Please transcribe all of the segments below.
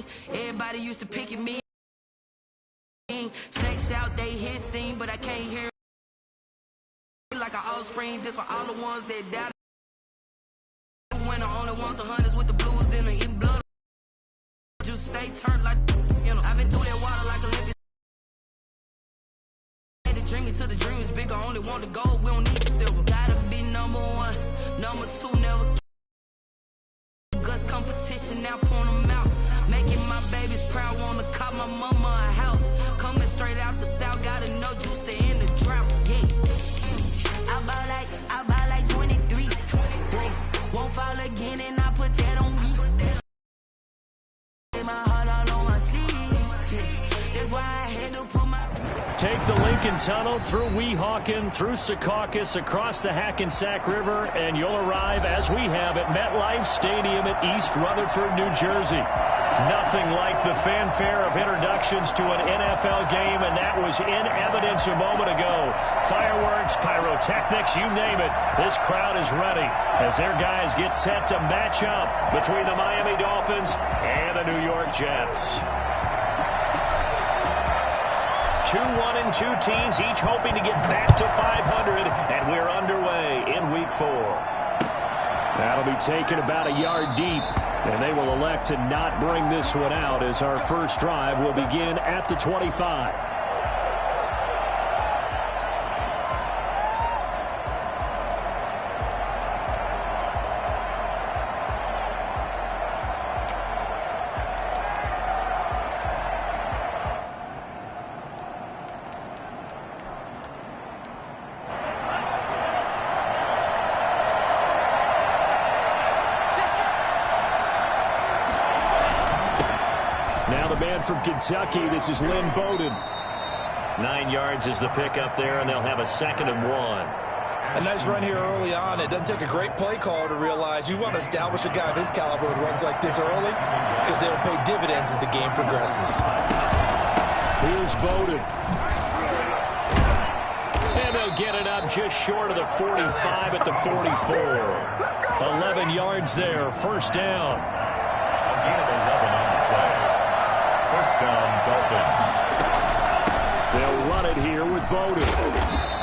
screen. Everybody used to pick at me. Snakes out, they hissing, but I can't hear like an offspring. This for all the ones that doubted. When I only want the hunters with the blues in the eating blood. Just stay turned like, you know, I've been through that water like a living. Had to dream me till the dream is bigger. Only want the gold, we don't need the silver. Gotta be number one, number two, never. Guts competition, now point them out. Making my babies proud, wanna cop my mama a house. Coming straight out the south, gotta know juice to end the drought. Yeah. I buy like 23. Won't fall again, and I put that on me. My heart all on my sleeve. That's why I had to put my. Take the Lincoln Tunnel through Weehawken, through Secaucus, across the Hackensack River, and you'll arrive, as we have, at MetLife Stadium at East Rutherford, New Jersey. Nothing like the fanfare of introductions to an NFL game, and that was in evidence a moment ago. Fireworks, pyrotechnics, you name it. This crowd is ready as their guys get set to match up between the Miami Dolphins and the New York Jets. 2 1-2 teams, each hoping to get back to 500, and we're underway in Week 4. That'll be taken about a yard deep, and they will elect to not bring this one out as our first drive will begin at the 25. From Kentucky, this is Lynn Bowden. 9 yards is the pickup there, and they'll have a 2nd and 1. A nice run here early on. It doesn't take a great play caller to realize you want to establish a guy of his caliber with runs like this early because they'll pay dividends as the game progresses. Here's Bowden. And they'll get it up just short of the 45 at the 44. 11 yards there, first down. Dolphins. They'll run it here with Bowden.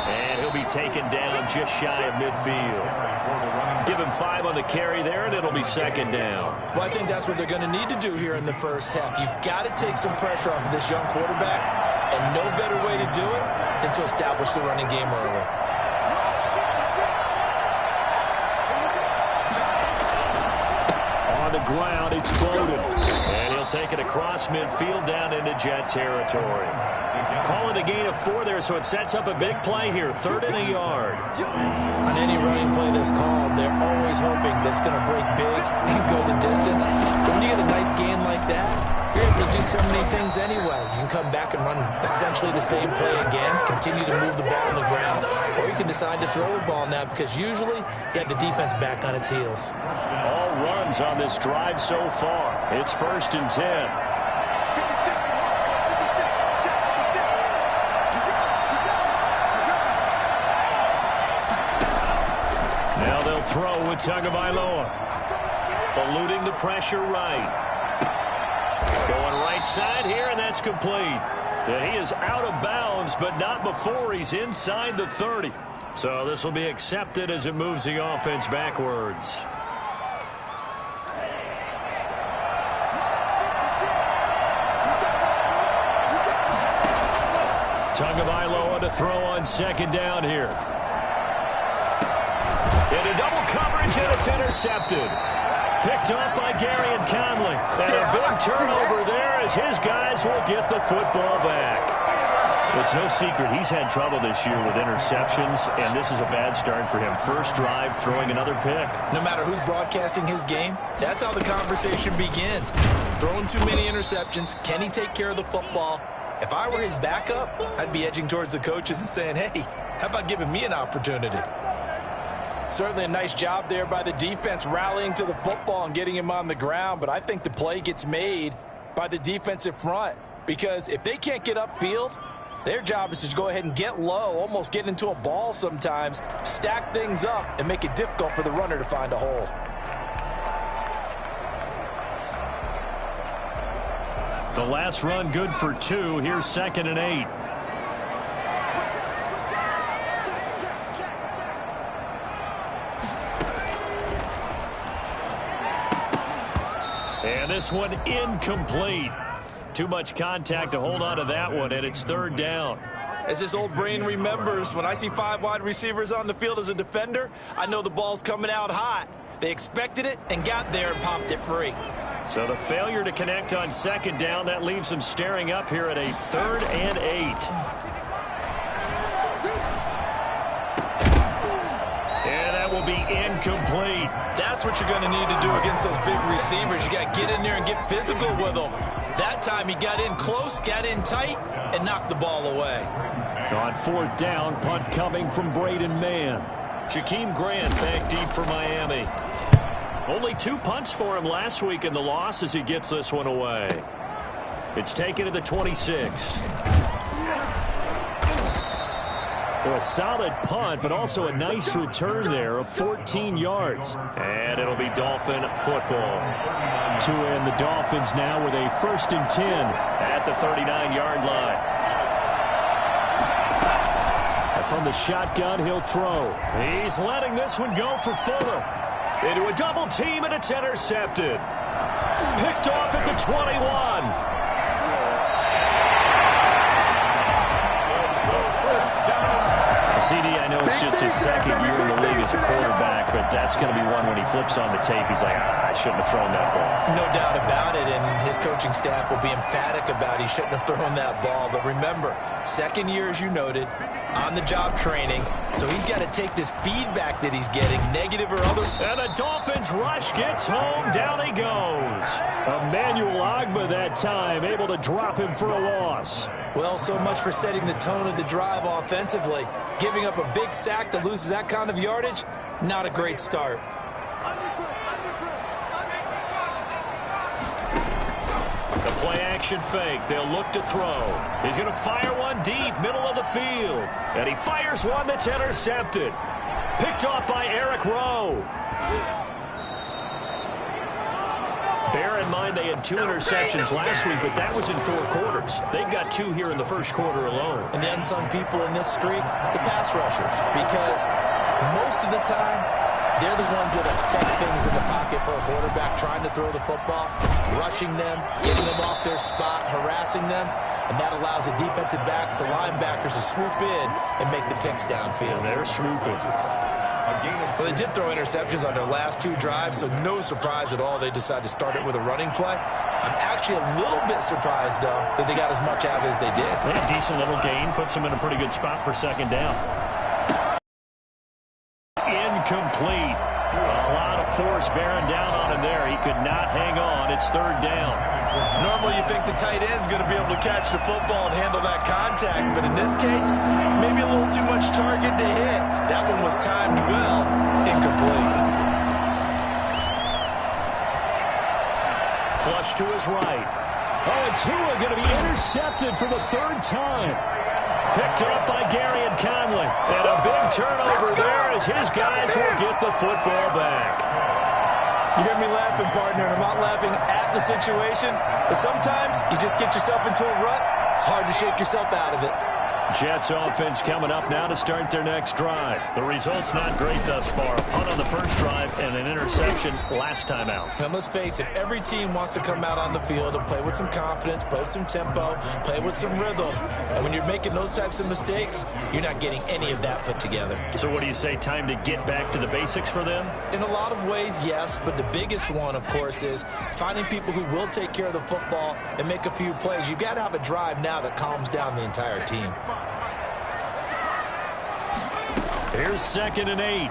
And he'll be taken down just shy of midfield. Give him 5 on the carry there, and it'll be 2nd down. Well, I think that's what they're going to need to do here in the first half. You've got to take some pressure off of this young quarterback, and no better way to do it than to establish the running game early. On the ground, it's Bowden. And he'll take it across midfield down into Jet territory. Calling a gain of 4 there, so it sets up a big play here. 3rd and a yard. On any running play that's called, they're always hoping that it's going to break big and go the distance. But when you get a nice gain like that, you're able to do so many things anyway. You can come back and run essentially the same play again, continue to move the ball on the ground, or you can decide to throw the ball now because usually you have the defense back on its heels. All runs on this drive so far. It's 1st and 10. Now they'll throw with Tagovailoa. Eluding the pressure right. Going right side here, and that's complete. And he is out of bounds, but not before he's inside the 30. So this will be accepted as it moves the offense backwards. Tagovailoa to throw on 2nd down here. Into double coverage, and it's intercepted. Picked off by Gary and Conley. And a big turnover there as his guys will get the football back. It's no secret he's had trouble this year with interceptions, and this is a bad start for him. First drive, throwing another pick. No matter who's broadcasting his game, that's how the conversation begins. Throwing too many interceptions. Can he take care of the football? If I were his backup, I'd be edging towards the coaches and saying, hey, how about giving me an opportunity? Certainly a nice job there by the defense rallying to the football and getting him on the ground, but I think the play gets made by the defensive front because if they can't get upfield, their job is to go ahead and get low, almost get into a ball sometimes, stack things up, and make it difficult for the runner to find a hole. The last run good for 2. Here's 2nd and 8. And this one incomplete. Too much contact to hold on to that one, and it's 3rd down. As this old brain remembers, when I see 5 wide receivers on the field as a defender, I know the ball's coming out hot. They expected it and got there and popped it free. So the failure to connect on 2nd down, that leaves them staring up here at a 3rd and 8. And that will be incomplete. That's what you're going to need to do against those big receivers. You got to get in there and get physical with them. That time he got in close, got in tight, and knocked the ball away. On 4th down, punt coming from Braden Mann. Jakeem Grant back deep for Miami. Only 2 punts for him last week in the loss as he gets this one away. It's taken to the 26. Well, a solid punt, but also a nice return there of 14 yards. And it'll be Dolphin football. To end the Dolphins now with a 1st and 10 at the 39-yard line. And from the shotgun, he'll throw. He's letting this one go for Fuller. Into a double team, and it's intercepted. Picked off at the 21. CD, I know it's just his 2nd year in the league as a quarterback, but that's going to be one when he flips on the tape. He's like, I shouldn't have thrown that ball. No doubt about it, and his coaching staff will be emphatic about he shouldn't have thrown that ball. But remember, 2nd year, as you noted, on-the-job training, so he's got to take this feedback that he's getting, negative or other. And the Dolphins rush gets home. Down he goes. Emmanuel Ogbah that time, able to drop him for a loss. Well, so much for setting the tone of the drive offensively. Giving up a big sack that loses that kind of yardage, not a great start. The play-action fake. They'll look to throw. He's going to fire one deep, middle of the field. And he fires one that's intercepted. Picked off by Eric Rowe. Bear in mind they had 2 interceptions last week, but that was in 4 quarters. They've got 2 here in the 1st quarter alone. And the unsung people in this streak, the pass rushers. Because most of the time, they're the ones that affect things in the pocket for a quarterback, trying to throw the football, rushing them, getting them off their spot, harassing them, and that allows the defensive backs, the linebackers, to swoop in and make the picks downfield. And they're swooping. Well, they did throw interceptions on their last 2 drives, so no surprise at all they decided to start it with a running play. I'm actually a little bit surprised, though, that they got as much out as they did. Yeah, decent little gain. Puts them in a pretty good spot for 2nd down. Incomplete. A lot of force bearing down on him there. He could not hang on. It's 3rd down. Normally you think the tight end's going to be able to catch the football and handle that contact, but in this case, maybe a little too much target to hit. That one was timed well, incomplete. Flush to his right. Oh, and Tua going to be intercepted for the 3rd time. Picked up by Gary and Conley. And a big turnover there as his guys will get the football back. You hear me laughing, partner, and I'm not laughing at the situation, but sometimes you just get yourself into a rut. It's hard to shake yourself out of it. Jets offense coming up now to start their next drive. The result's not great thus far. A punt on the first drive and an interception last time out. And let's face it, every team wants to come out on the field and play with some confidence, play with some tempo, play with some rhythm. And when you're making those types of mistakes, you're not getting any of that put together. So what do you say, time to get back to the basics for them? In a lot of ways, yes, but the biggest one, of course, is finding people who will take care of the football and make a few plays. You've got to have a drive now that calms down the entire team. Here's 2nd and 8.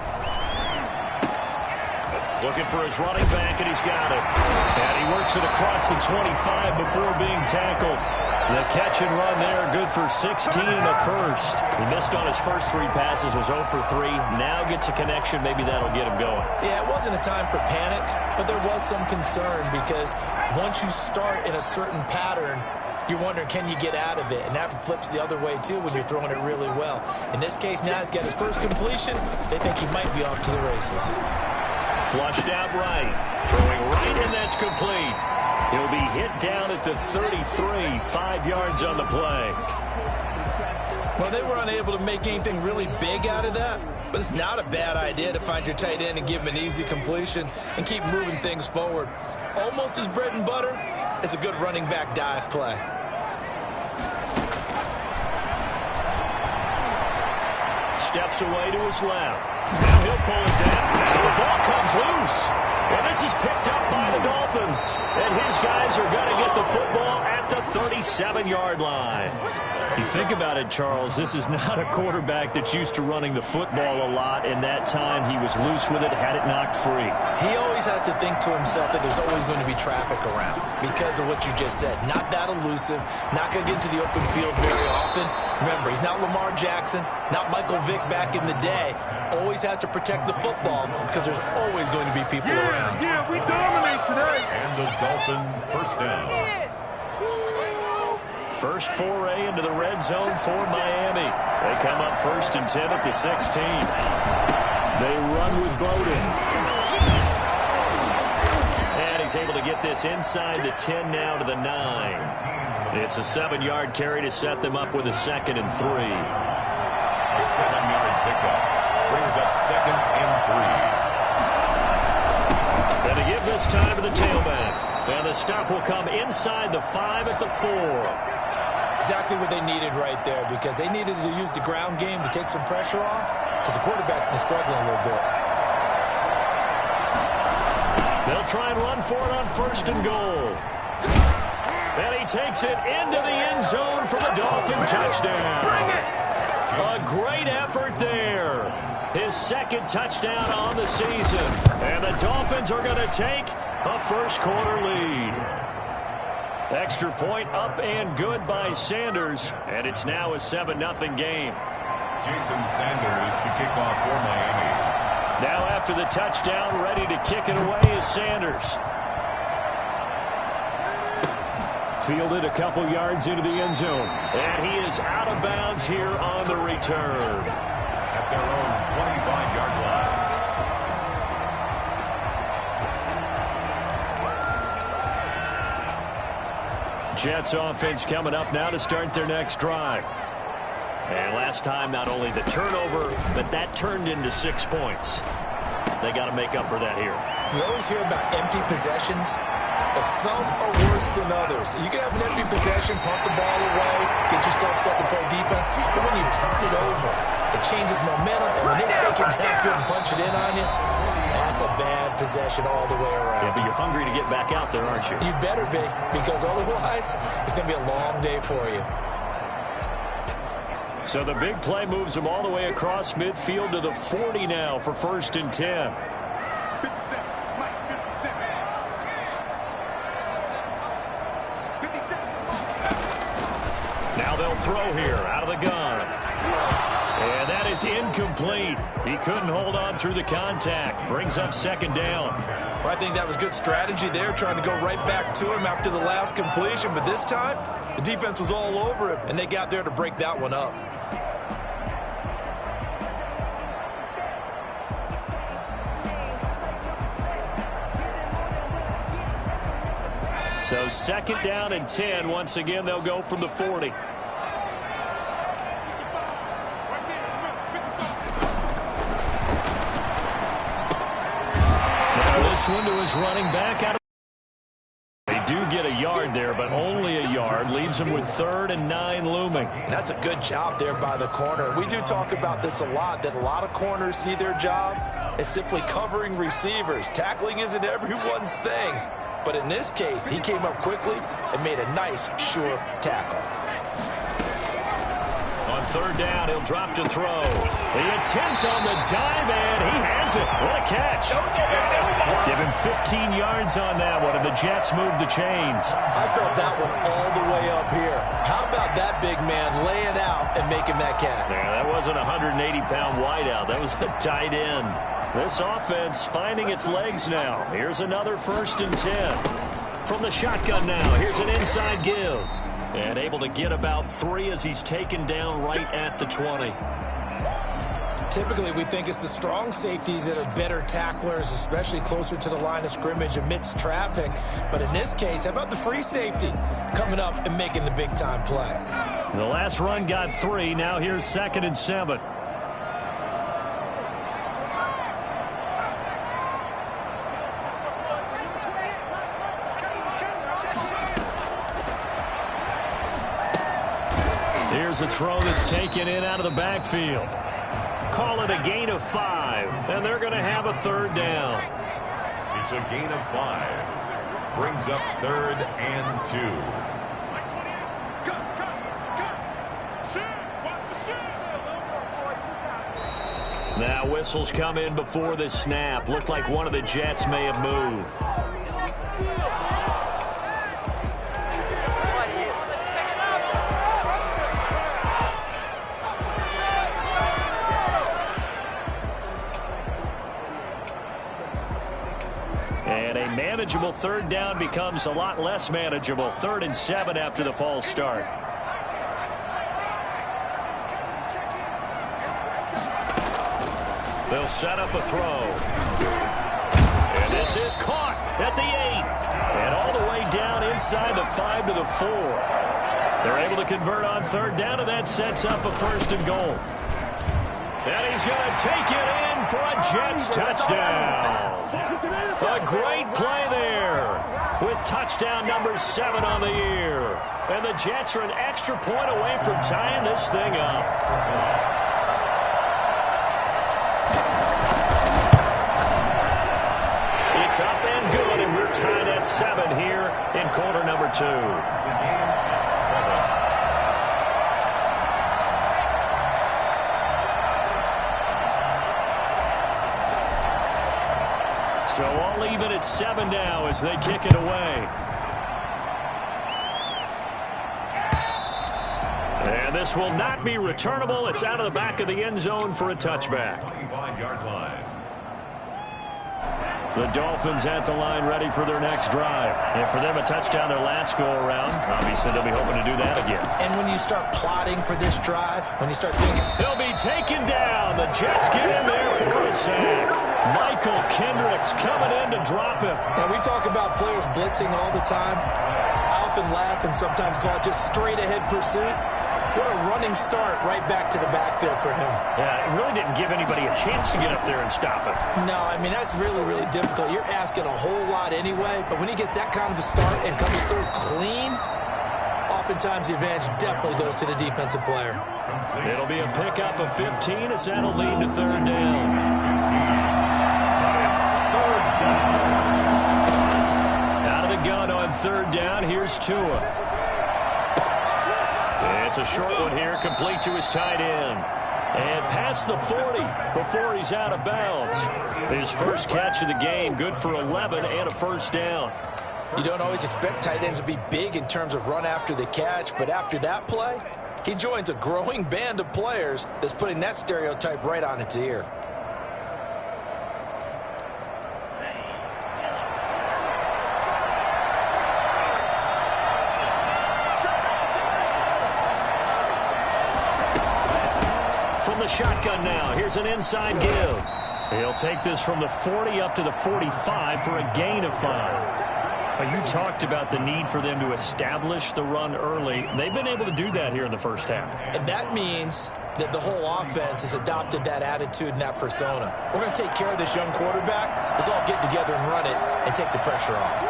Looking for his running back, and he's got it. And he works it across the 25 before being tackled. The catch and run there, good for 16 and a first. He missed on his first 3 passes, was 0 for 3. Now gets a connection. Maybe that'll get him going. Yeah, it wasn't a time for panic, but there was some concern because once you start in a certain pattern, you're wondering, can you get out of it? And that flips the other way, too, when you're throwing it really well. In this case, now he's got his first completion. They think he might be off to the races. Flushed out right. Throwing right, and that's complete. He'll be hit down at the 33, 5 yards on the play. Well, they were unable to make anything really big out of that, but it's not a bad idea to find your tight end and give him an easy completion and keep moving things forward. Almost as bread and butter as a good running back dive play. Steps away to his left. Now he'll pull it down. Now the ball comes loose. Well, this is picked up by the Dolphins. And his guys are going to get the football at the 37-yard line. You think about it, Charles, this is not a quarterback that's used to running the football a lot, and that time he was loose with it, had it knocked free. He always has to think to himself that there's always going to be traffic around because of what you just said. Not that elusive, not going to get into the open field very often. Remember, he's not Lamar Jackson, not Michael Vick back in the day. Always has to protect the football because there's always going to be people around. Yeah, we dominate today. And the Dolphin first down. First foray into the red zone for Miami. They come up 1st and 10 at the 16. They run with Bowden. And he's able to get this inside the 10 now to the 9. It's a 7-yard carry to set them up with a 2nd and 3. A 7-yard pickup brings up 2nd and 3. And to give this time to the tailback. And the stop will come inside the 5 at the 4. Exactly what they needed right there because they needed to use the ground game to take some pressure off because the quarterback's been struggling a little bit. They'll try and run for it on 1st and goal. And he takes it into the end zone for the Dolphin touchdown. A great effort there. His 2nd touchdown on the season. And the Dolphins are going to take a first-quarter lead. Extra point up and good by Sanders. And it's now a 7-0 game. Jason Sanders to kick off for Miami. Now after the touchdown, ready to kick it away is Sanders. Fielded a couple yards into the end zone. And he is out of bounds here on the return. At their own 25-yard line. Jets offense coming up now to start their next drive. And last time, not only the turnover, but that turned into 6 points. They got to make up for that here. We always hear about empty possessions, but some are worse than others. You can have an empty possession, pump the ball away, get yourself second-point defense, but when you turn it over, it changes momentum, and when they take it downfield and punch it in on you, that's a bad possession all the way around. Yeah, but you're hungry to get back out there, aren't you? You better be, because otherwise, it's going to be a long day for you. So the big play moves them all the way across midfield to the 40 now for 1st and 10. 57. Mike, 57. 57. Now they'll throw here out of the gun. And that is incomplete. He couldn't hold on through the contact. Brings up 2nd down. Well, I think that was good strategy there, trying to go right back to him after the last completion. But this time, the defense was all over him, and they got there to break that one up. So 2nd down and 10. Once again, they'll go from the 40. Now this one to his running back out of. They do get a yard there, but only a yard. Leaves them with 3rd and 9 looming. And that's a good job there by the corner. We do talk about this a lot, that a lot of corners see their job as simply covering receivers. Tackling isn't everyone's thing. But in this case, he came up quickly and made a nice, sure tackle. On 3rd down, he'll drop to throw. The attempt on the dive, and he has it. What a catch. Give him 15 yards on that one, and the Jets move the chains. I felt that one all the way up here. How about that big man laying out and making that catch? Yeah, that wasn't a 180-pound wideout. That was a tight end. This offense finding its legs now. Here's another 1st and 10. From the shotgun now, here's an inside give. And able to get about 3 as he's taken down right at the 20. Typically, we think it's the strong safeties that are better tacklers, especially closer to the line of scrimmage amidst traffic. But in this case, how about the free safety coming up and making the big-time play? The last run got 3. Now here's 2nd and 7. Here's a throw that's taken in out of the backfield. Call it a gain of 5, and they're going to have a 3rd down. It's a gain of 5. Brings up 3rd and 2. Now whistles come in before the snap. Looked like one of the Jets may have moved. And a manageable 3rd down becomes a lot less manageable. 3rd and 7 after the false start. They'll set up a throw. And this is caught at the 8. And all the way down inside the 5 to the 4. They're able to convert on 3rd down, and that sets up a 1st and goal. And he's going to take it in for a Jets touchdown. A great play there with touchdown number 7 on the year. And the Jets are an extra point away from tying this thing up. It's up and good, and we're tied at 7 here in quarter number 2. The game at 7. So all even at 7 now as they kick it away. And this will not be returnable. It's out of the back of the end zone for a touchback. 25-yard line. The Dolphins at the line ready for their next drive. And for them, a touchdown their last go-around. Obviously, they'll be hoping to do that again. And when you start plotting for this drive, when you start thinking, He'll be taken down. The Jets get in there for a sack. Michael Kendricks coming in to drop him. now we talk about players blitzing all the time. I often laugh and sometimes call it just straight-ahead pursuit. What a running start right back to the backfield for him. Yeah, it really didn't give anybody a chance to get up there and stop him. No, I mean, that's really, really difficult. You're asking a whole lot anyway, but when he gets that kind of a start and comes through clean, oftentimes the advantage definitely goes to the defensive player. It'll be a pickup of 15 as that'll lead to 3rd down. Out of the gun on 3rd down, here's Tua. It's a short one here, complete to his tight end. And past the 40 before he's out of bounds. His first catch of the game, good for 11 and a 1st down. You don't always expect tight ends to be big in terms of run after the catch, but after that play, he joins a growing band of players that's putting that stereotype right on its ear. The shotgun now. Here's an inside give. He'll take this from the 40 up to the 45 for a gain of 5. Now, you talked about the need for them to establish the run early. They've been able to do that here in the first half. And that means that the whole offense has adopted that attitude and that persona. We're going to take care of this young quarterback. Let's all get together and run it and take the pressure off.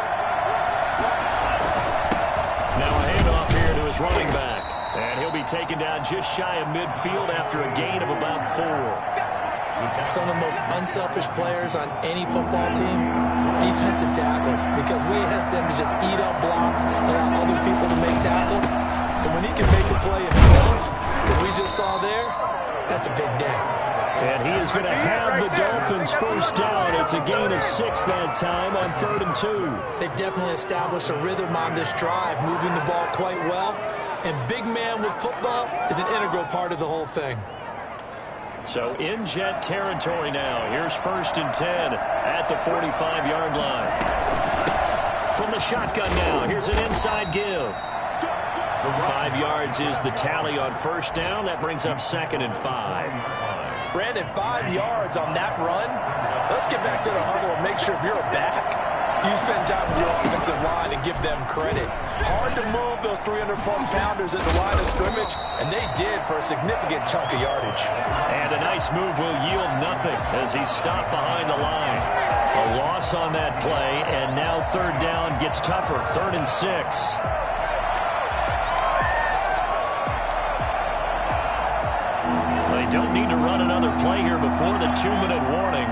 Now a handoff here to his running back. And he'll be taken down just shy of midfield after a gain of about 4. Some of the most unselfish players on any football team, defensive tackles, because we ask them to just eat up blocks, allow other people to make tackles. And when he can make a play himself, as we just saw there, that's a big day. And he is going to have the Dolphins' 1st down. It's a gain of 6 that time on 3rd and 2. They've definitely established a rhythm on this drive, moving the ball quite well. And big man with football is an integral part of the whole thing. So in Jet territory now. Here's 1st and 10 at the 45-yard line. From the shotgun now, here's an inside give. 5 yards is the tally on 1st down. That brings up 2nd and 5. Brandon, 5 yards on that run. Let's get back to the huddle and make sure if you're a back, you spend time with your offensive line and give them credit. Hard to move those 300-plus pounders at the line of scrimmage, and they did for a significant chunk of yardage. And a nice move will yield nothing as he's stopped behind the line. A loss on that play, and now third down gets tougher. 3rd and 6. They don't need to run another play here before the 2-minute warning.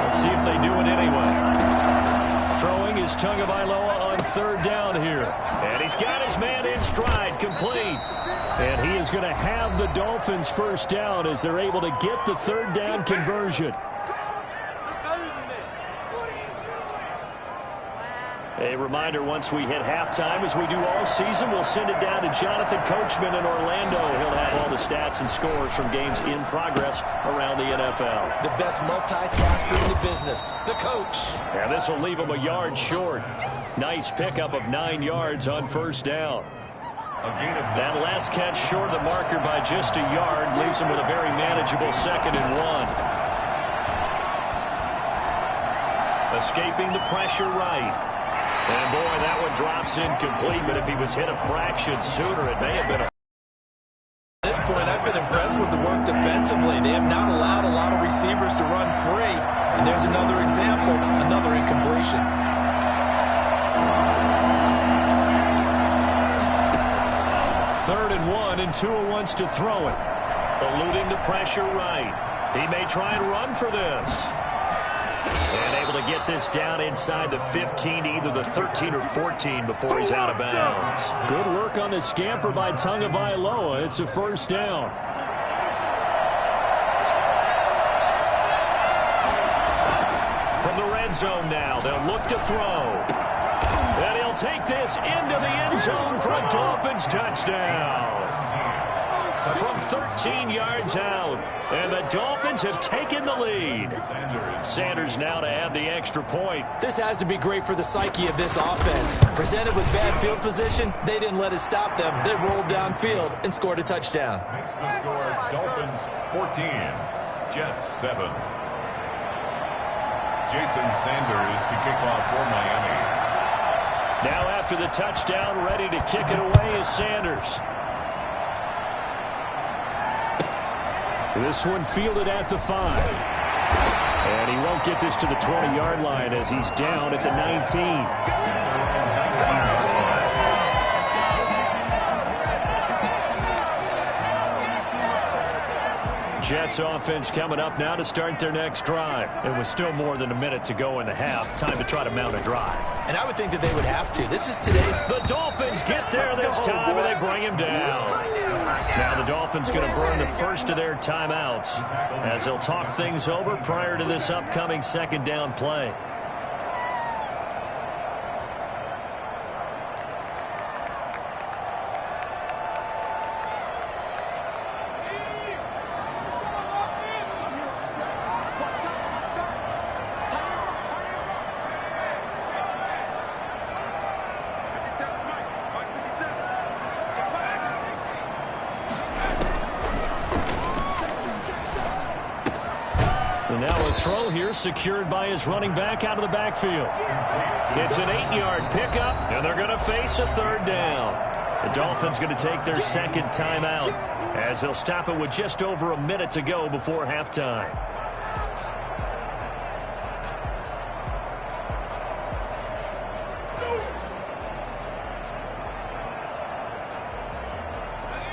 Let's see if they do it anyway. Throwing is Tagovailoa on third down here. And he's got his man in stride, complete. And he is going to have the Dolphins first down as they're able to get the third down conversion. A reminder, once we hit halftime, as we do all season, we'll send it down to Jonathan Coachman in Orlando. He'll have all the stats and scores from games in progress around the NFL. The best multitasker in the business, the coach. And this will leave him a yard short. Nice pickup of 9 yards on first down. That last catch short of the marker by just a yard leaves him with a very manageable 2nd and 1. Escaping the pressure right. And, boy, that one drops incomplete, but if he was hit a fraction sooner, it may have been a... At this point, I've been impressed with the work defensively. They have not allowed a lot of receivers to run free. And there's another example, another incompletion. 3rd and 1, and Tua wants to throw it. Eluding the pressure right. He may try and run for this. And able to get this down inside the 15 to either the 13 or 14 before he's out of bounds. Good work on the scamper by Tagovailoa. It's a first down. From the red zone now, they'll look to throw. And he'll take this into the end zone for a Dolphins touchdown. From 13 yards out. And the Dolphins have taken the lead. Sanders now to add the extra point. This has to be great for the psyche of this offense. Presented with bad field position, they didn't let it stop them. They rolled downfield and scored a touchdown. Makes the score Dolphins 14, Jets 7. Jason Sanders to kick off for Miami. Now after the touchdown, ready to kick it away is Sanders. This one fielded at the 5. And he won't get this to the 20-yard line as he's down at the 19. Jets offense coming up now to start their next drive. And with still more than a minute to go in the half, time to try to mount a drive. And I would think that they would have to. This is today. The Dolphins get there this time, and they bring him down. Now the Dolphins going to burn the first of their timeouts as they'll talk things over prior to this upcoming 2nd down play. And now a throw here secured by his running back out of the backfield. It's an 8-yard pickup, and they're going to face a 3rd down. The Dolphins going to take their 2nd timeout as they'll stop it with just over a minute to go before halftime.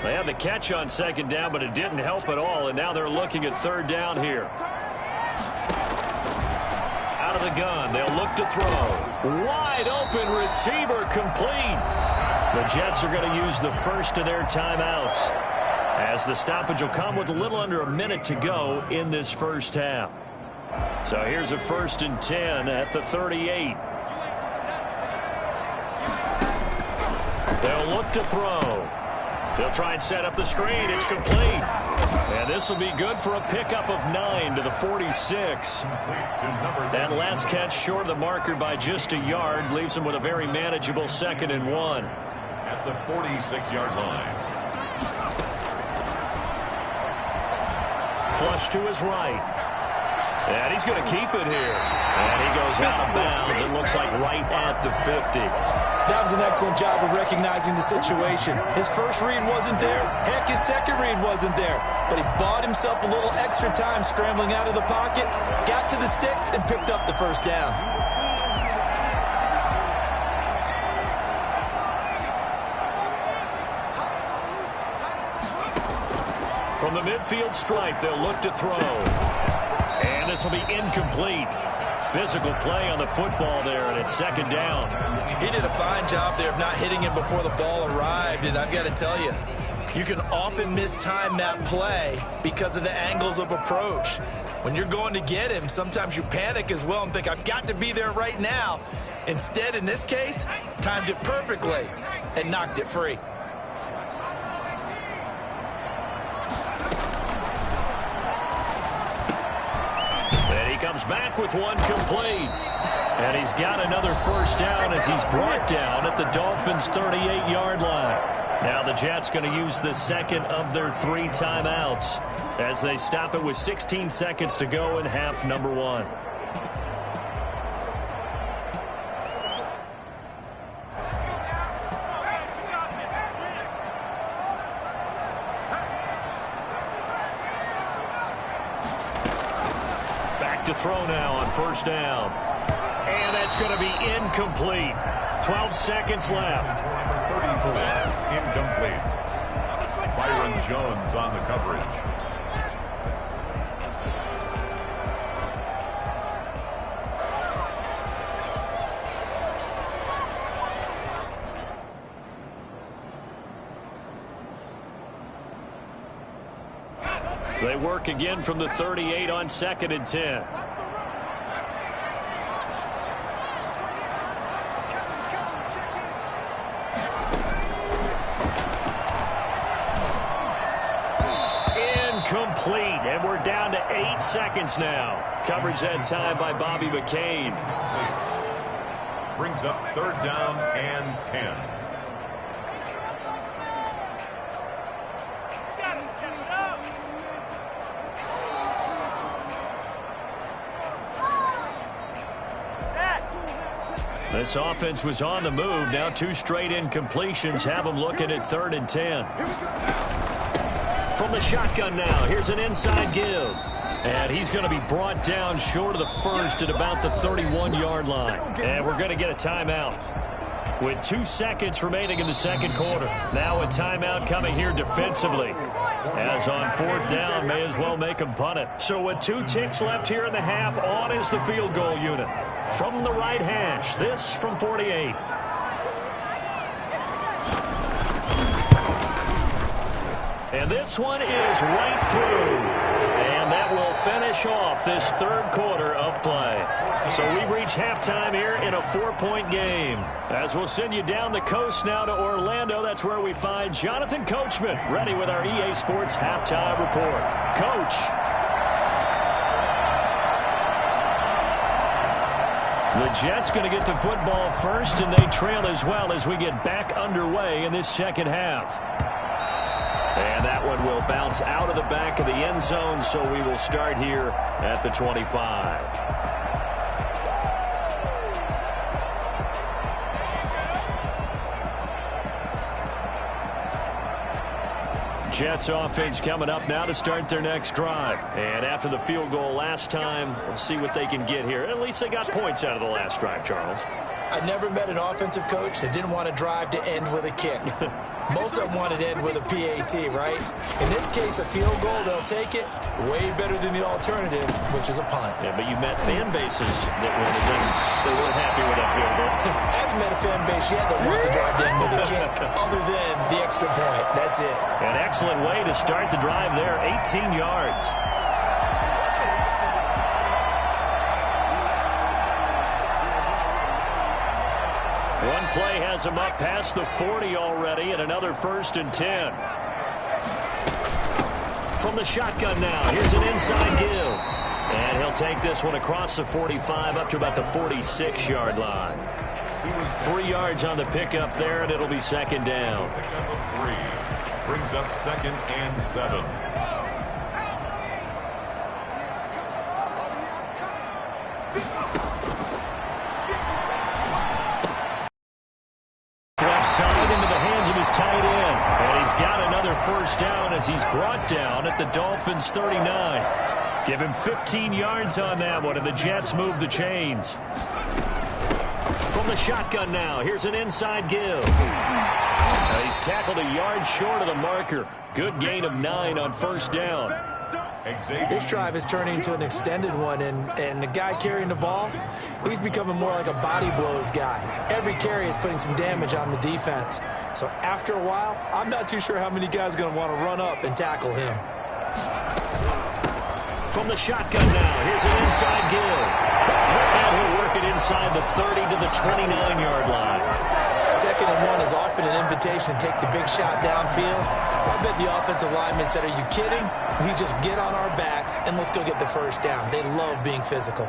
They had the catch on 2nd down, but it didn't help at all, and now they're looking at 3rd down here. Out of the gun, they'll look to throw. Wide open receiver, complete. The Jets are going to use the first of their timeouts as the stoppage will come with a little under a minute to go in this first half. So here's a 1st and 10 at the 38. They'll look to throw. They'll try and set up the screen. It's complete. And this will be good for a pickup of 9 to the 46. That last catch short of the marker by just a yard leaves him with a very manageable 2nd and 1. At the 46-yard line. flush to his right. And he's going to keep it here. And he goes out of bounds. It looks like right at the 50. That was an excellent job of recognizing the situation. His first read wasn't there. Heck, his second read wasn't there. But he bought himself a little extra time scrambling out of the pocket, got to the sticks, and picked up the first down. From the midfield stripe, they'll look to throw. And this will be incomplete. Physical play on the football there, and it's second down. He did a fine job there of not hitting him before the ball arrived, and I've got to tell you, you can often mistime that play because of the angles of approach. When you're going to get him, sometimes you panic as well and think, I've got to be there right now. Instead, in this case, timed it perfectly and knocked it free. Comes back with one complete. And he's got another first down as he's brought down at the Dolphins' 38-yard line. Now the Jets going to use the second of their 3 timeouts as they stop it with 16 seconds to go in half number 1. To throw now on first down. And that's going to be incomplete. 12 seconds left. 34, incomplete. Byron Jones on the coverage. They work again from the 38 on 2nd and 10. Incomplete, and we're down to 8 seconds now. Coverage that time by Bobby McCain. Brings up 3rd down and 10. This offense was on the move. Now 2 straight incompletions have them looking at 3rd and 10. From the shotgun now, here's an inside give. And he's going to be brought down short of the first at about the 31-yard line. And we're going to get a timeout with 2 seconds remaining in the second quarter. Now a timeout coming here defensively. As on 4th down, may as well make him punt it. So with 2 ticks left here in the half, on is the field goal unit. From the right hash, this from 48. And this one is right through. And that will finish off this 3rd quarter of play. So we reach halftime here in a 4-point game. As we'll send you down the coast now to Orlando, that's where we find Jonathan Coachman ready with our EA Sports Halftime Report. Coach. The Jets going to get the football first, and they trail as well as we get back underway in this second half. And that one will bounce out of the back of the end zone, so we will start here at the 25. Jets offense coming up now to start their next drive. And after the field goal last time, we'll see what they can get here. At least they got points out of the last drive, Charles. I never met an offensive coach that didn't want a drive to end with a kick. Most of them wanted to end with a PAT, right? In this case, a field goal, they'll take it. Way better than the alternative, which is a punt. Yeah, but you met fan bases that they weren't happy with that field goal. I haven't met a fan base yet that wants to drive to end with a kick, other than the extra point. That's it. An excellent way to start the drive there, 18 yards. One play has him up past the 40 already, and another 1st and 10. From the shotgun now, here's an inside give. And he'll take this one across the 45 up to about the 46-yard line. 3 yards on the pickup there, and it'll be second down. Pickup of 3. Brings up 2nd and 7. is tight end. And he's got another first down as he's brought down at the Dolphins' 39. Give him 15 yards on that one, and the Jets move the chains. From the shotgun now, here's an inside give. He's tackled a yard short of the marker. Good gain of 9 on first down. This drive is turning into an extended one, and the guy carrying the ball, he's becoming more like a body blows guy. Every carry is putting some damage on the defense. So after a while, I'm not too sure how many guys are going to want to run up and tackle him. From the shotgun now, here's an inside give. And he'll work it inside the 30 to the 29-yard line. 2nd and 1 is often an invitation to take the big shot downfield. I bet the offensive lineman said, are you kidding? We just get on our backs and let's go get the first down. They love being physical.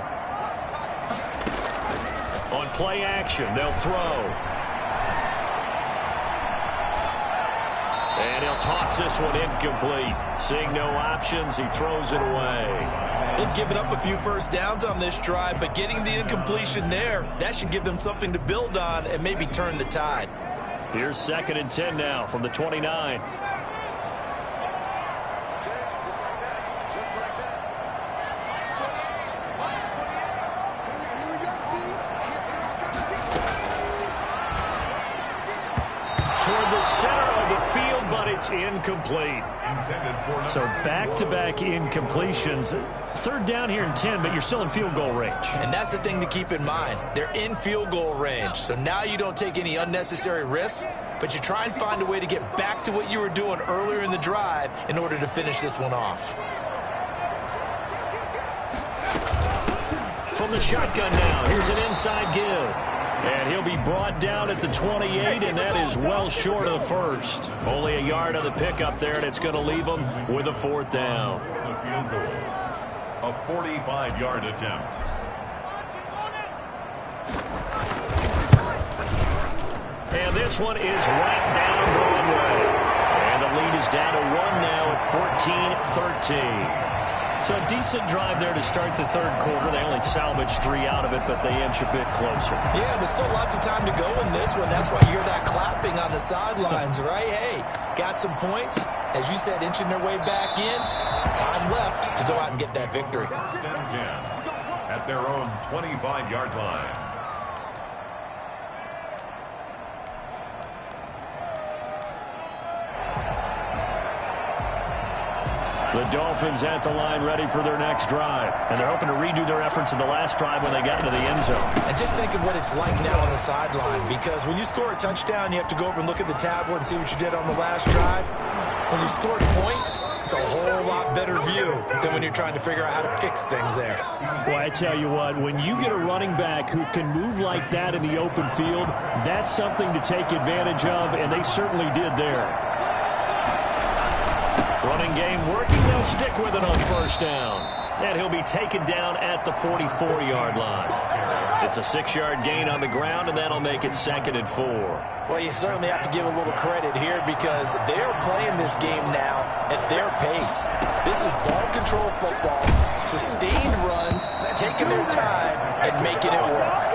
On play action, they'll throw. And he'll toss this one incomplete. Seeing no options, he throws it away. They've given up a few first downs on this drive, but getting the incompletion there, that should give them something to build on and maybe turn the tide. Here's 2nd and 10 now from the 29. Toward the center of the field, but it's incomplete. So back-to-back incompletions. 3rd down here and 10, but you're still in field goal range. And that's the thing to keep in mind. They're in field goal range. So now you don't take any unnecessary risks, but you try and find a way to get back to what you were doing earlier in the drive in order to finish this one off. From the shotgun now, here's an inside give. And he'll be brought down at the 28, and that is well short of the first. Only a yard on the pickup there, and it's going to leave him with a 4th down. The field goal. A 45-yard attempt. And this one is right down Broadway. And the lead is down to 1 now at 14-13. So a decent drive there to start the 3rd quarter. They only salvaged 3 out of it, but they inch a bit closer. Yeah, but still lots of time to go in this one. That's why you hear that clapping on the sidelines, right? Hey, got some points. As you said, inching their way back in. Time left to go out and get that victory. 1st and 10 at their own 25-yard line. The Dolphins at the line ready for their next drive. And they're hoping to redo their efforts in the last drive when they got into the end zone. And just think of what it's like now on the sideline, because when you score a touchdown, you have to go over and look at the tablet and see what you did on the last drive. When you scored points, it's a whole lot better view than when you're trying to figure out how to fix things there. Well, I tell you what, when you get a running back who can move like that in the open field, that's something to take advantage of, and they certainly did there. Running game working. They'll stick with it on 1st down. And he'll be taken down at the 44-yard line. It's a 6-yard gain on the ground, and that'll make it 2nd and 4. Well, you certainly have to give a little credit here because they're playing this game now at their pace. This is ball control football, sustained runs, taking their time, and making it work.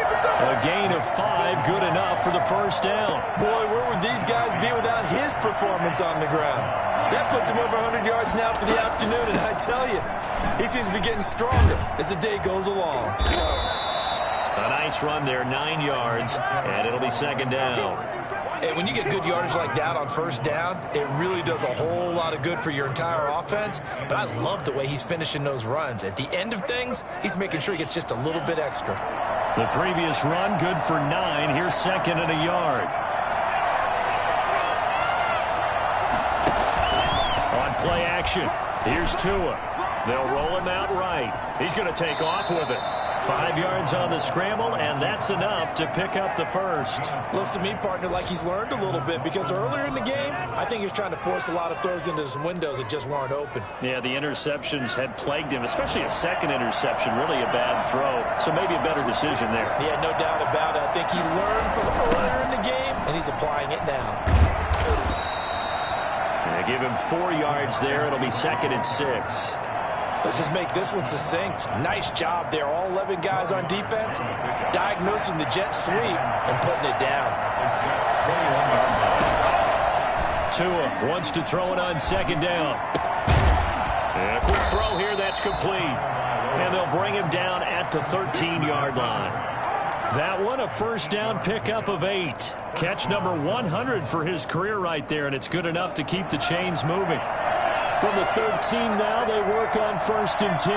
A gain of 5, good enough for the 1st down. Boy, where would these guys be without his performance on the ground? That puts him over 100 yards now for the afternoon, and I tell you, he seems to be getting stronger as the day goes along. A nice run there, 9 yards, and it'll be 2nd down. And when you get good yardage like that on 1st down, it really does a whole lot of good for your entire offense. But I love the way he's finishing those runs. At the end of things, he's making sure he gets just a little bit extra. The previous run, good for 9. Here's 2nd and a yard. On play action, here's Tua. They'll roll him out right. He's going to take off with it. 5 yards on the scramble, and that's enough to pick up the first. Looks to me, partner, like he's learned a little bit because earlier in the game, I think he was trying to force a lot of throws into some windows that just weren't open. Yeah, the interceptions had plagued him, especially a second interception, really a bad throw. So maybe a better decision there. Yeah, no doubt about it. I think he learned from earlier in the game, and he's applying it now. And they give him 4 yards there. It'll be 2nd and 6. Let's just make this one succinct. Nice job there. All 11 guys on defense diagnosing the jet sweep and putting it down. Tua wants to throw it on second down. And a quick throw here that's complete. And they'll bring him down at the 13-yard line. That one a first down pickup of 8. Catch number 100 for his career right there, and it's good enough to keep the chains moving. From the 13 now, they work on 1st and 10.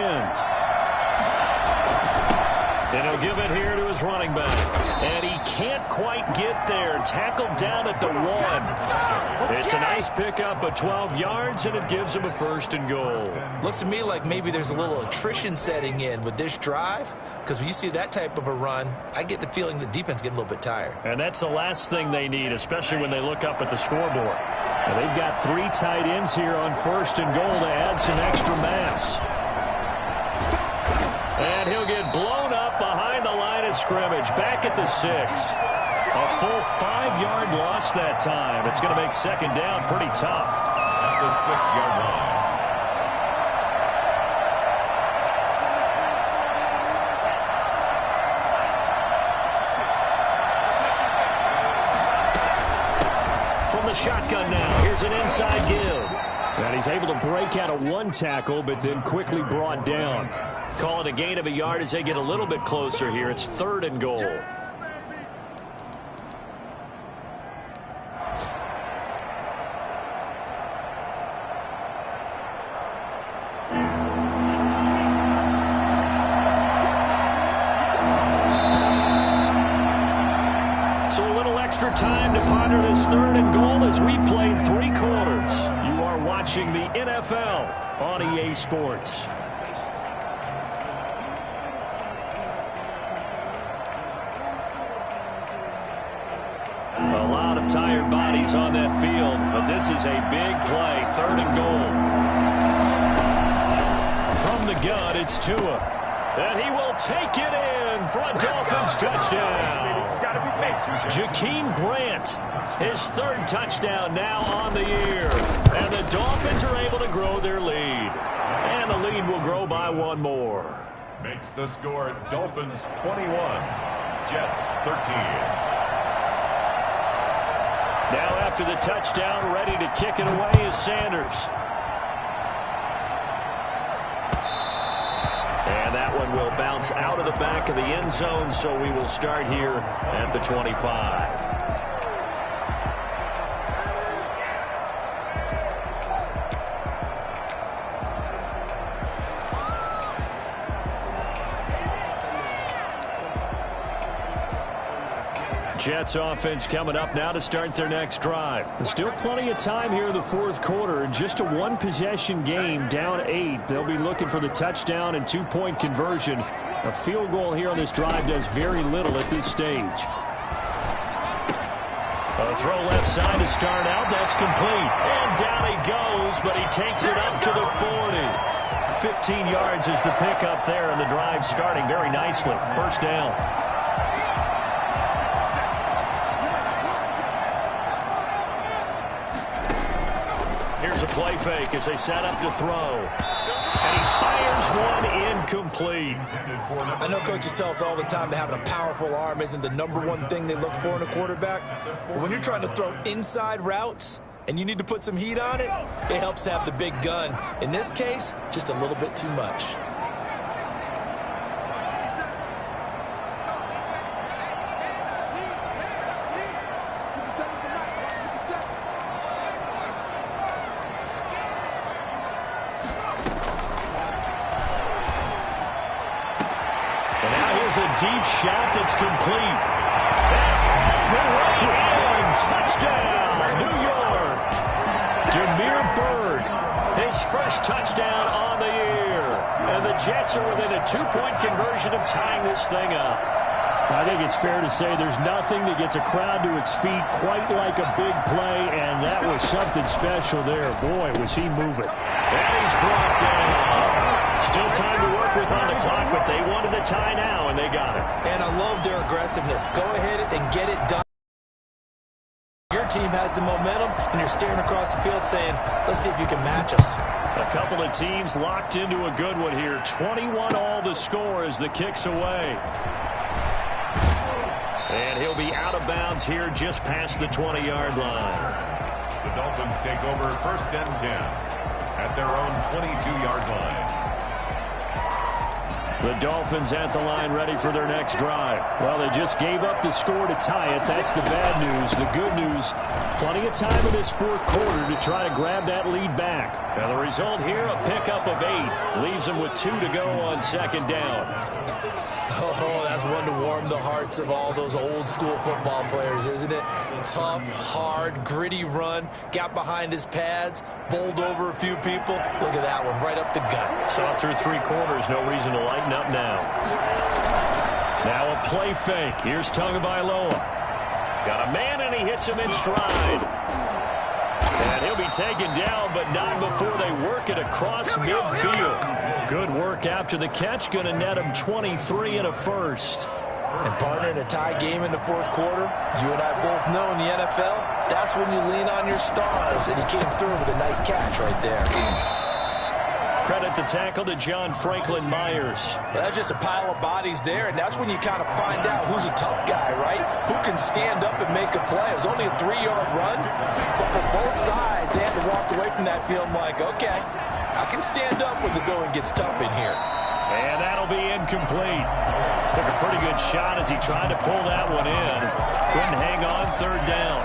And he'll give it here to his running back. And he can't quite get there. Tackled down at the 1. It's a nice pickup of 12 yards, and it gives him a 1st and goal. Looks to me like maybe there's a little attrition setting in with this drive, because when you see that type of a run, I get the feeling the defense getting a little bit tired. And that's the last thing they need, especially when they look up at the scoreboard. And they've got 3 tight ends here on 1st and goal to add some extra mass. And he'll get blown up behind the line of scrimmage, back at the 6. A full 5-yard loss that time. It's going to make second down pretty tough. At the 6-yard line. From the shotgun now, here's an inside give. And he's able to break out of 1 tackle, but then quickly brought down. Call it a gain of a yard as they get a little bit closer here. It's 3rd and goal. So a little extra time to ponder this 3rd and goal as we played 3 quarters. You are watching the NFL on EA Sports. A lot of tired bodies on that field, but this is a big play. 3rd and goal. From the gun, it's Tua. And he will take it in for a Dolphins touchdown. Jakeem Grant, his 3rd touchdown now on the year. And the Dolphins are able to grow their lead. And the lead will grow by 1 more. Makes the score Dolphins 21, Jets 13. Now after the touchdown, ready to kick it away is Sanders. And that one will bounce out of the back of the end zone, so we will start here at the 25. Jets offense coming up now to start their next drive. There's still plenty of time here in the 4th quarter. Just a 1-possession game, down 8. They'll be looking for the touchdown and 2-point conversion. A field goal here on this drive does very little at this stage. A throw left side to start out. That's complete. And down he goes, but he takes it up to the 40. 15 yards is the pickup there, and the drive starting very nicely. 1st down. Here's a play fake as they set up to throw. And he fires one incomplete. I know coaches tell us all the time that having a powerful arm isn't the #1 thing they look for in a quarterback. But when you're trying to throw inside routes and you need to put some heat on it, it helps to have the big gun. In this case, just a little bit too much. A deep shot that's complete. And touchdown, New York. Demir Bird, his first touchdown on the year. And the Jets are within a 2-point conversion of tying this thing up. I think it's fair to say there's nothing that gets a crowd to its feet quite like a big play, and that was something special there. Boy, was he moving. And he's brought down. Still time to work with on the clock, but they wanted a tie now, and they got it. And I love their aggressiveness. Go ahead and get it done. Your team has the momentum, and you're staring across the field saying, let's see if you can match us. A couple of teams locked into a good one here. 21-all the score as the kick's away. And he'll be out of bounds here just past the 20-yard line. The Dolphins take over 1st and 10 at their own 22-yard line. The Dolphins at the line ready for their next drive. Well, they just gave up the score to tie it. That's the bad news. The good news, plenty of time in this fourth quarter to try to grab that lead back. Now the result here, a pickup of 8. Leaves them with 2 to go on 2nd down. Oh, that's one to warm the hearts of all those old school football players, isn't it? Tough, hard, gritty run. Got behind his pads, bowled over a few people. Look at that one, right up the gut. Saw through 3 quarters, no reason to lighten up now. Now a play fake. Here's Tagovailoa. Got a man and he hits him in stride. And he'll be taken down, but not before they work it across midfield. Good work after the catch. Going to net him 23 and a first. And partner, in a tie game in the fourth quarter, you and I both know in the NFL, that's when you lean on your stars. And he came through with a nice catch right there. Credit the tackle to John Franklin Myers. Well, that's just a pile of bodies there, and that's when you kind of find out who's a tough guy, right? Who can stand up and make a play. It was only a 3-yard run, but for both sides, they had to walk away from that feeling like, okay, I can stand up when the going gets tough in here. And that'll be incomplete. Took a pretty good shot as he tried to pull that one in. Couldn't hang on 3rd down.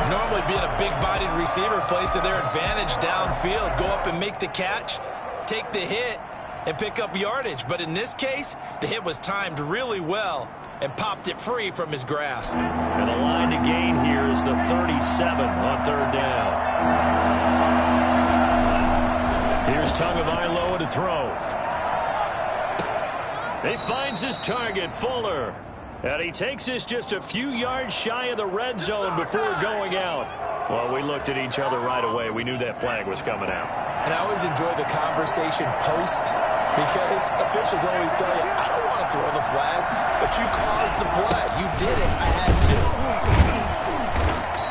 Normally being a big-bodied receiver plays to their advantage downfield. Go up and make the catch, take the hit, and pick up yardage. But in this case, the hit was timed really well and popped it free from his grasp. And the line to gain here is the 37 on 3rd down. Here's Tagovailoa to throw. He finds his target, Fuller. And he takes this just a few yards shy of the red zone before going out. Well, we looked at each other right away. We knew that flag was coming out. And I always enjoy the conversation post, because officials always tell you, I don't want to throw the flag, but you caused the play. You did it. I had to.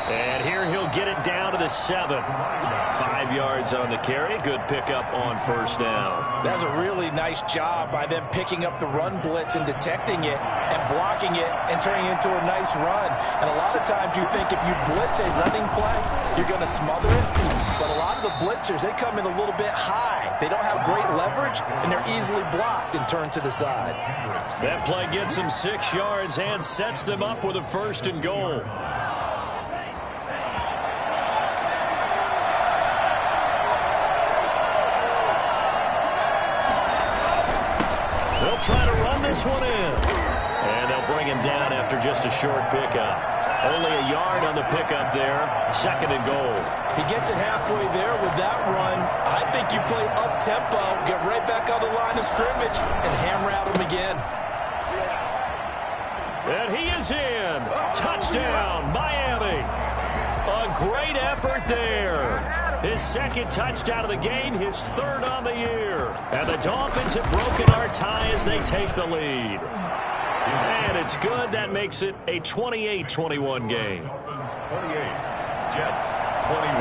And here he'll get it down to the 7. 5 yards on the carry. Good pickup on 1st down. That's a really nice job by them picking up the run blitz and detecting it and blocking it and turning it into a nice run. And a lot of times you think if you blitz a running play, you're going to smother it. But a lot of the blitzers, they come in a little bit high. They don't have great leverage, and they're easily blocked and turned to the side. That play gets them 6 yards and sets them up with a 1st and goal. They'll try to run this one in. And they'll bring him down after just a short pickup. Only a yard on the pickup there. 2nd and goal. He gets it halfway there with that run. I think you play up-tempo, get right back on the line of scrimmage, and hammer at him again. And he is in. Touchdown, Miami. A great effort there. His 2nd touchdown of the game, his 3rd on the year. And the Dolphins have broken our tie as they take the lead. And it's good. That makes it a 28-21 game. Dolphins 28, Jets 21.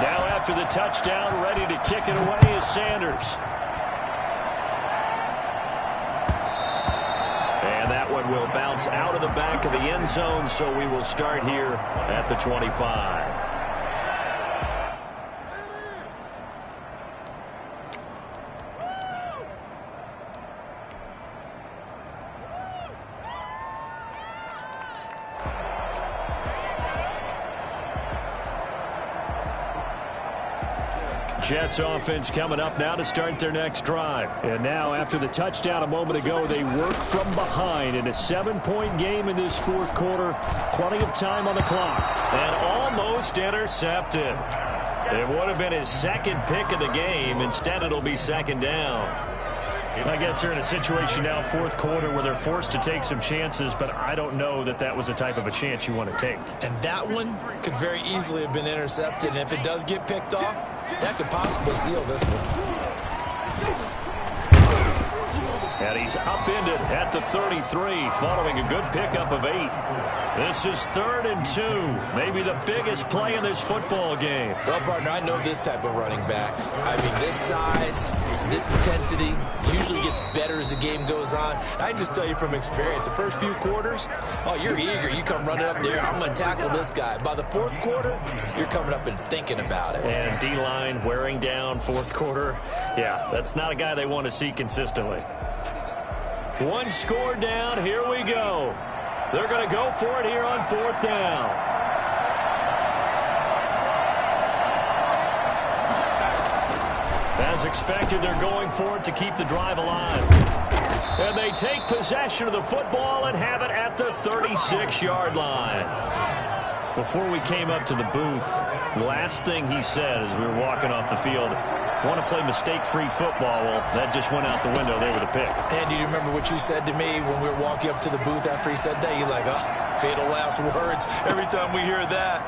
Now after the touchdown, ready to kick it away is Sanders. And that one will bounce out of the back of the end zone, so we will start here at the 25. Jets offense coming up now to start their next drive. And now after the touchdown a moment ago, they work from behind in a 7-point game in this fourth quarter. Plenty of time on the clock. And almost intercepted. It would have been his 2nd pick of the game. Instead, it'll be 2nd down. I guess they're in a situation now, fourth quarter, where they're forced to take some chances, but I don't know that that was the type of a chance you want to take. And that one could very easily have been intercepted. And if it does get picked off, that could possibly seal this one. And he's upended at the 33 following a good pickup of 8. This is 3rd and 2. Maybe the biggest play in this football game. Well, partner, I know this type of running back. I mean, this size, this intensity usually gets better as the game goes on. I just tell you from experience, the first few quarters, oh, you're eager. You come running up there, I'm going to tackle this guy. By the 4th quarter, you're coming up and thinking about it. And D-line wearing down 4th quarter. Yeah, that's not a guy they want to see consistently. 1 score down. Here we go. They're going to go for it here on 4th down. As expected, they're going for it to keep the drive alive. And they take possession of the football and have it at the 36-yard line. Before we came up to the booth, last thing he said as we were walking off the field, want to play mistake-free football. Well, that just went out the window there with a pick. And do you remember what you said to me when we were walking up to the booth after he said that? You're like, oh, fatal last words. Every time we hear that,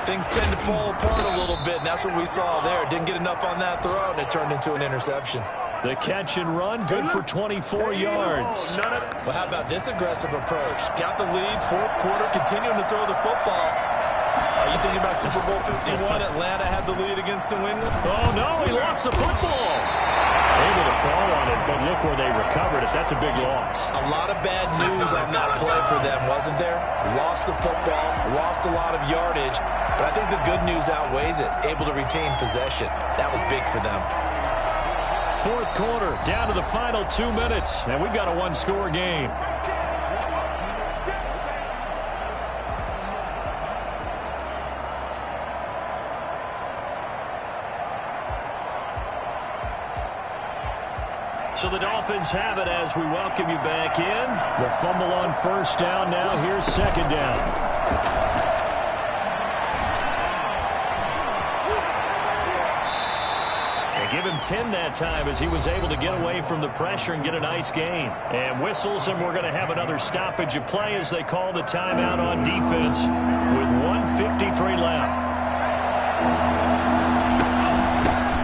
things tend to fall apart a little bit, and that's what we saw there. Didn't get enough on that throw, and it turned into an interception. The catch and run, good for 24 yards. Well, how about this aggressive approach? Got the lead, 4th quarter, continuing to throw the football. Are you thinking about Super Bowl 51? Atlanta had the lead against New England? Oh, no, he lost the football. Able to fall on it, but look where they recovered it. That's a big loss. A lot of bad news on that play for them, wasn't there? Lost the football, lost a lot of yardage, but I think the good news outweighs it. Able to retain possession. That was big for them. 4th quarter, down to the final 2 minutes, and we've got a 1-score game. So the Dolphins have it as we welcome you back in. The fumble on 1st down now. Here's 2nd down. Give him 10 that time as he was able to get away from the pressure and get a nice gain. And whistles, and we're going to have another stoppage of play as they call the timeout on defense with 1:53 left.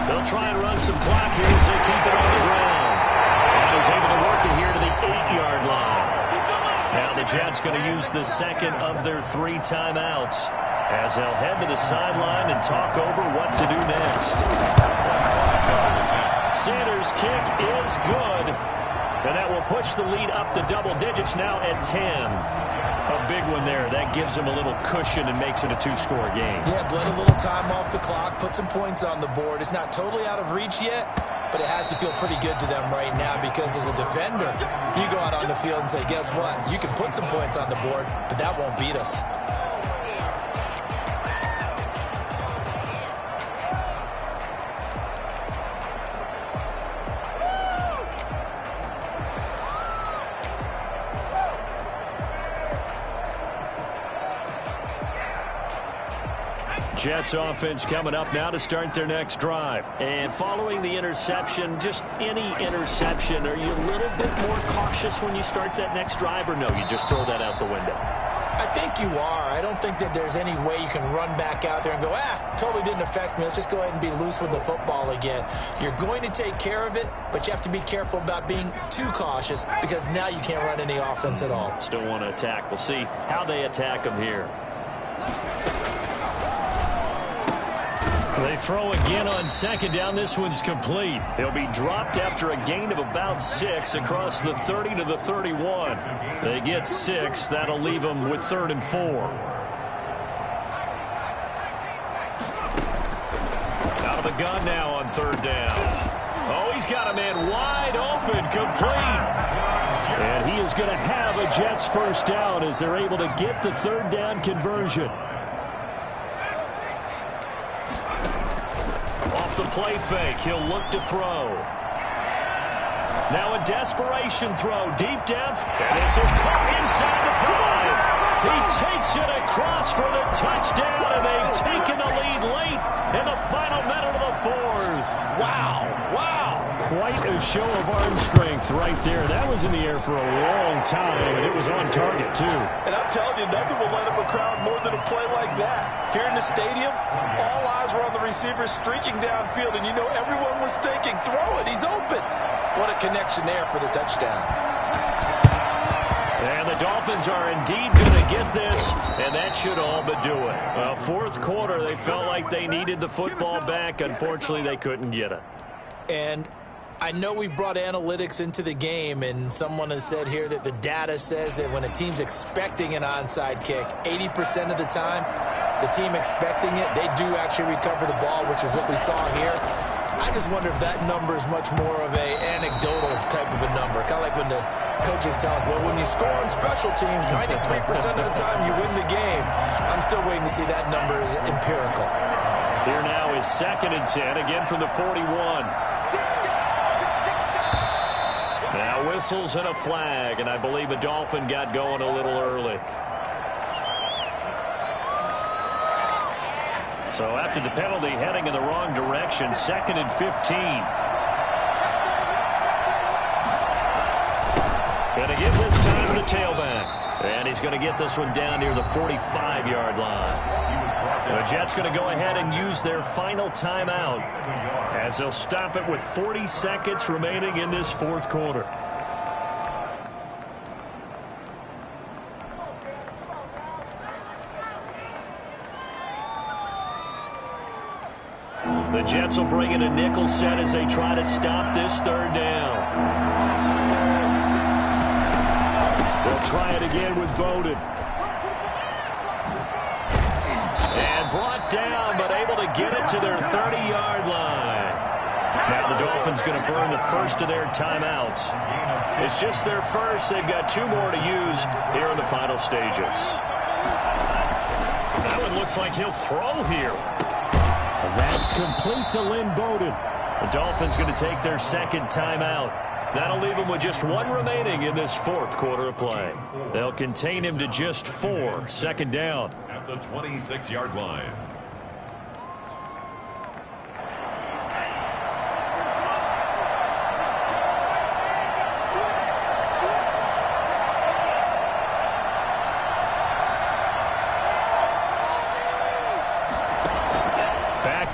They'll try and run some clock here as they keep it on the ground. And he's able to work it here to the 8-yard line. Now the Jets going to use the 2nd of their 3 timeouts as they'll head to the sideline and talk over what to do next. Sanders' kick is good, and that will push the lead up to double digits now at 10. A big one there. That gives them a little cushion and makes it a 2-score game. Yeah, bled a little time off the clock, put some points on the board. It's not totally out of reach yet, but it has to feel pretty good to them right now because as a defender, you go out on the field and say, guess what? You can put some points on the board, but that won't beat us. Jets offense coming up now to start their next drive. And following the interception, just any interception, are you a little bit more cautious when you start that next drive, or no, you just throw that out the window? I think you are. I don't think that there's any way you can run back out there and go, totally didn't affect me. Let's just go ahead and be loose with the football again. You're going to take care of it, but you have to be careful about being too cautious because now you can't run any offense at all. Still want to attack. We'll see how they attack them here. They throw again on 2nd down. This one's complete. He'll be dropped after a gain of about 6 across the 30 to the 31. They get 6. That'll leave them with 3rd and 4. Out of the gun now on 3rd down. Oh, he's got a man wide open, complete. And he is going to have a Jets 1st down as they're able to get the 3rd down conversion. The play fake. He'll look to throw. Now a desperation throw. Deep depth. And this is caught inside the 5. He takes it across for the touchdown, and they've taken the lead late in the final minute of the 4th. Wow. Quite a show of arm strength right there. That was in the air for a long time, and it was on target, too. And I'm telling you, nothing will light up a crowd more than a play like that. Here in the stadium, all eyes were on the receiver streaking downfield, and you know everyone was thinking, throw it, he's open. What a connection there for the touchdown. And the Dolphins are indeed going to get this, and that should all but do it. Well, fourth quarter, they felt like they needed the football back. Unfortunately, they couldn't get it. And I know we've brought analytics into the game, and someone has said here that the data says that when a team's expecting an onside kick, 80% of the time, the team expecting it, they do actually recover the ball, which is what we saw here. I just wonder if that number is much more of a anecdotal type of a number. Kind of like when the coaches tell us, well, when you score on special teams, 93% of the time you win the game. I'm still waiting to see that number is empirical. Here now is 2nd and 10, again from the 41. Now whistles and a flag, and I believe a Dolphin got going a little early. So after the penalty, heading in the wrong direction, 2nd and 15. Going to give this time to the tailback. And he's going to get this one down near the 45-yard line. The Jets going to go ahead and use their final timeout as they'll stop it with 40 seconds remaining in this fourth quarter. The Jets will bring in a nickel set as they try to stop this third down. They'll try it again with Bowden. And brought down, but able to get it to their 30-yard line. Now the Dolphins going to burn the first of their timeouts. It's just their first. They've got 2 more to use here in the final stages. That one looks like he'll throw here. That's complete to Lynn Bowden. The Dolphins going to take their 2nd timeout. That'll leave them with just 1 remaining in this fourth quarter of play. They'll contain him to just 4. 2nd down. At the 26-yard line.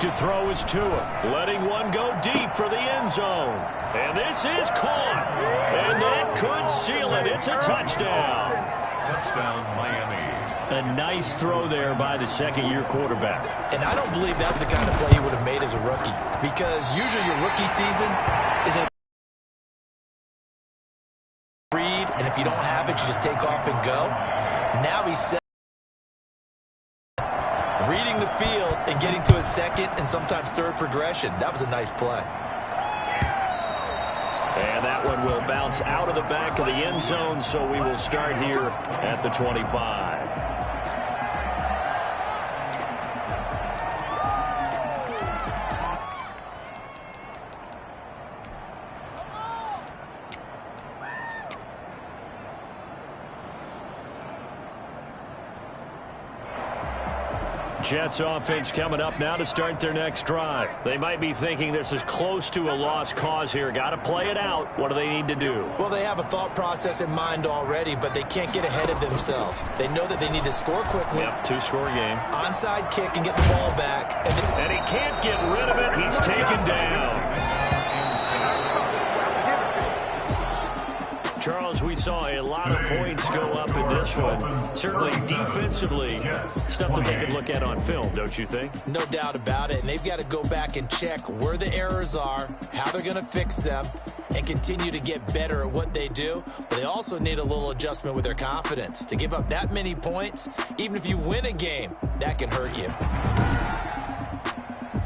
To throw is Tua, letting one go deep for the end zone. And this is caught. And that could seal it. It's a touchdown. Touchdown, Miami. A nice throw there by the second-year quarterback. And I don't believe that's the kind of play he would have made as a rookie. Because usually your rookie season is a read, and if you don't have it, you just take off and go. Now he's set. Reading the field and getting to a 2nd and sometimes 3rd progression. That was a nice play. And that one will bounce out of the back of the end zone, so we will start here at the 25. Jets offense coming up now to start their next drive. They might be thinking this is close to a lost cause here. Got to play it out. What do they need to do? Well, they have a thought process in mind already, but they can't get ahead of themselves. They know that they need to score quickly. Yep, 2-score game. Onside kick and get the ball back. And he can't get rid of it. He's taken down. Charles, we saw a lot of points go up in this one. Certainly defensively, stuff that they can look at on film, don't you think? No doubt about it. And they've got to go back and check where the errors are, how they're going to fix them, and continue to get better at what they do. But they also need a little adjustment with their confidence. To give up that many points, even if you win a game, that can hurt you.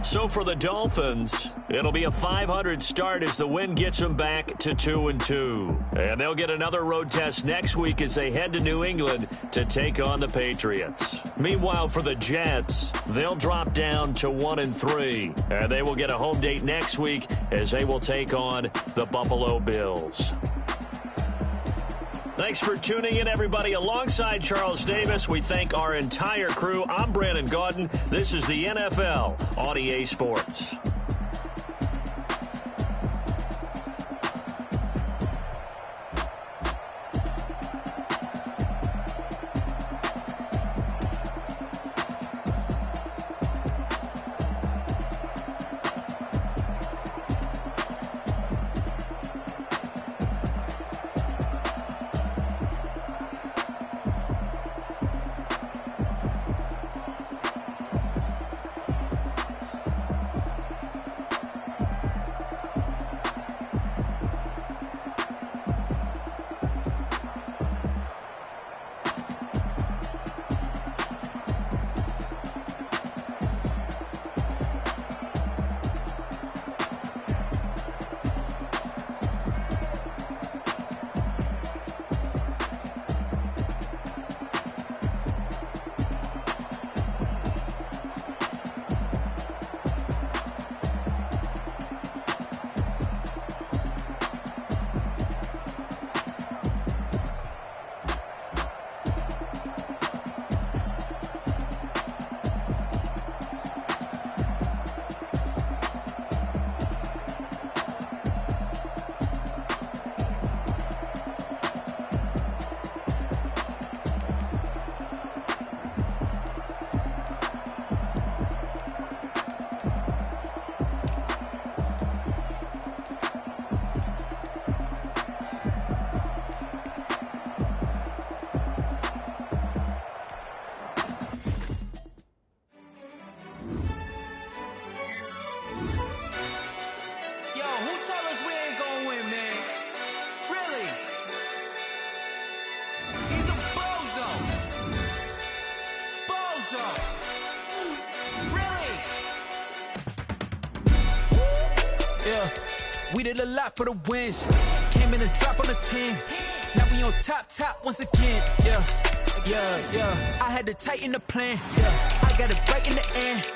So for the Dolphins, it'll be a .500 start as the win gets them back to 2-2. And they'll get another road test next week as they head to New England to take on the Patriots. Meanwhile, for the Jets, they'll drop down to 1-3. And they will get a home date next week as they will take on the Buffalo Bills. Thanks for tuning in, everybody. Alongside Charles Davis, we thank our entire crew. I'm Brandon Gaudin. This is the NFL on EA Sports. We did a lot for the wins. Came in a drop on the 10. Now we on top once again. Yeah. I had to tighten the plan. Yeah. I got it right in the end.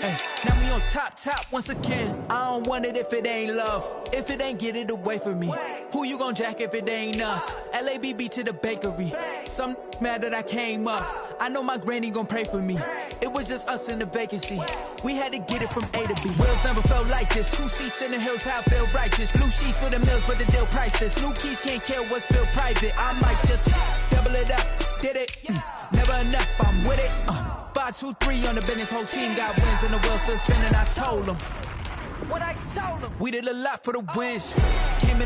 Now we on top once again. I don't want it if it ain't love. If it ain't, get it away from me. Who you gon' jack if it ain't us? LABB to the bakery. Some mad that I came up. I know my granny gon' pray for me. It was just us in the vacancy. We had to get it from A to B. Wheels never felt like this. 2 seats in the hills, how I feel righteous. Blue sheets for the mills, but the deal priceless. New keys can't kill what's still private. I might just double it up. Did it? Never enough, I'm with it. 5, 2, 3 on the business. Whole team got wins and the wheels still spinning. I told them. What I told them. We did a lot for the wins. Came in